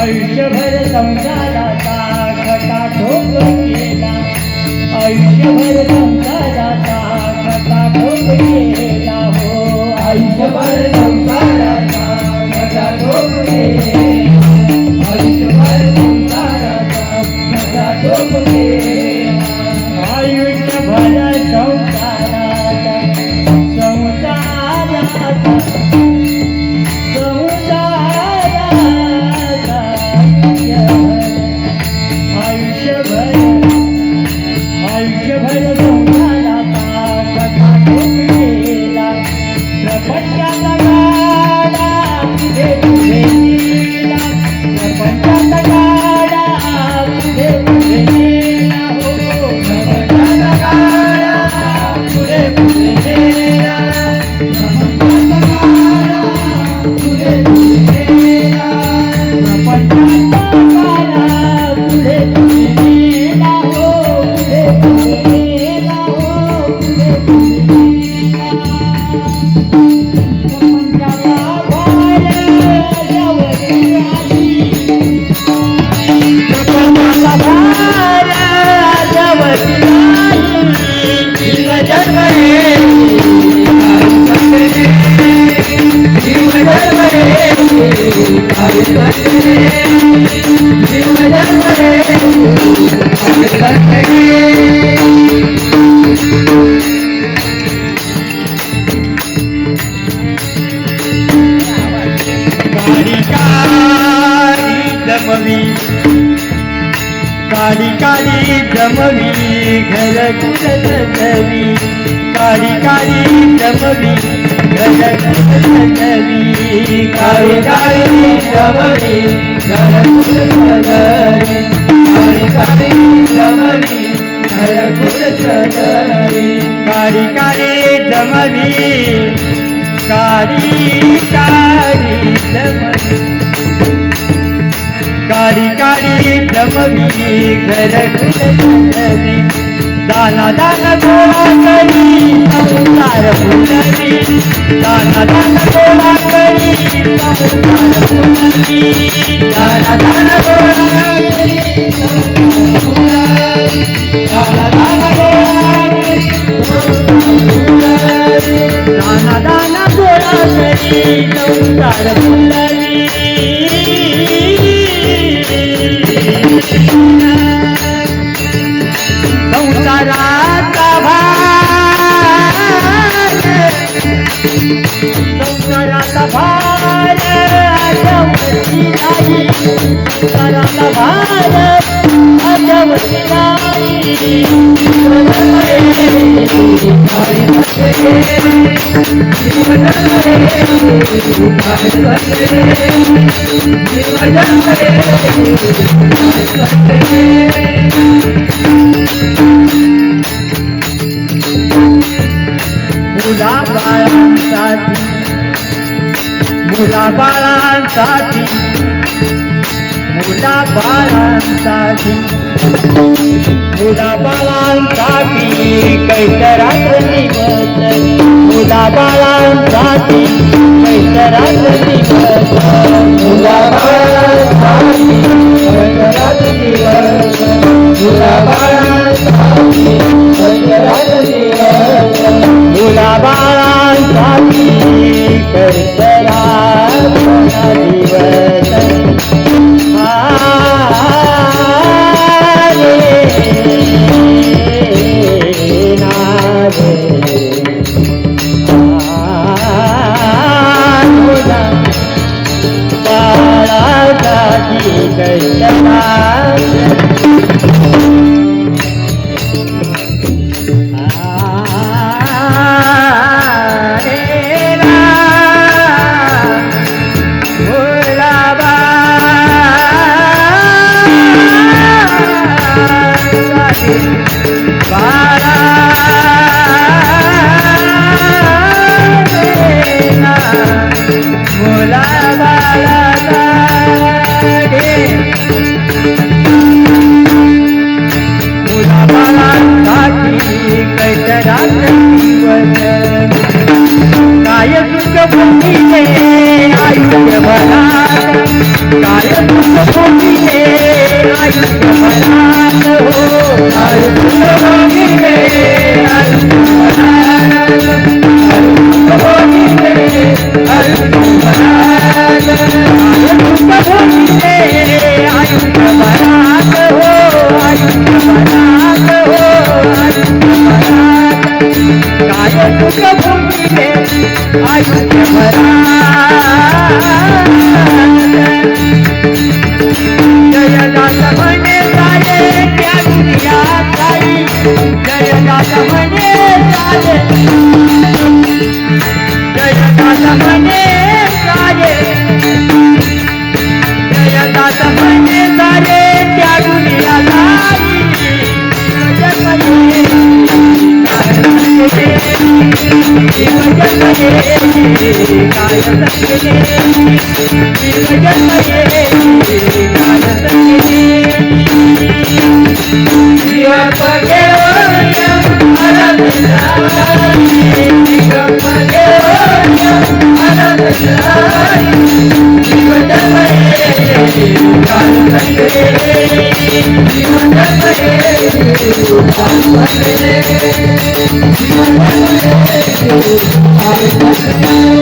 आयुष्यभर संसाराचा खटाटोप केला, आयुष्यभर संसाराचा खटाटोप केला हो, आयुष्यभर संसाराचा खटाटोप केला, आयुष्यभर संसाराचा खटाटोप केला, आयुष्यभर संसाराचा काळी काळी जमवी घर कुलवी, काळी काळी जमवी घर कुलवी, काळी काळी जमवी घर कुलवी, काळी काळी जमवी घर कुलवी, काळी काळी जमवी, काळी काळी जमवी, काळी काळी जमवी घर कुलवी, दाना दाना गोळा करी संसार फुलवी, दाना दाना गोळा करी संसार फुलवी, दाना दाना गोळा करी संसार फुलवी, दाना दाना गोळा करी संसार फुलवी, दाना दाना गोळा करी संसार फुलवी संसाराचा भार संसाराचा भार आजवती नाही संसाराचा भार आजवती नाही मुलाबाळांसाठी कैसरात दिवस मुलाबाळांसाठी कैसरात दिवस मुलाबाळांसाठी कैसरात दिवस मुलाबाळांसाठी कैसरात दिवस मुलाबाळांसाठी कैसरात दिवस काय सुख भोगीले आयुष्य भरात काय सुख भोगीले आयुष्य भरात हो काय सुख भोगीले आयुष्य भरात काय सुख भोगीले आयुष्य भरात काय सुख भोगीले आयुष्य भरात हो आयुष्य भरात हो आयुष्य भरात काय सुख भोगीले आयुष्य भरात जयदास म्हणे सारे त्या दुनियात काही जयदास म्हणे सारे जयदास म्हणे सारे जयदास म्हणे सारे त्या दुनियात काय संगे जीवन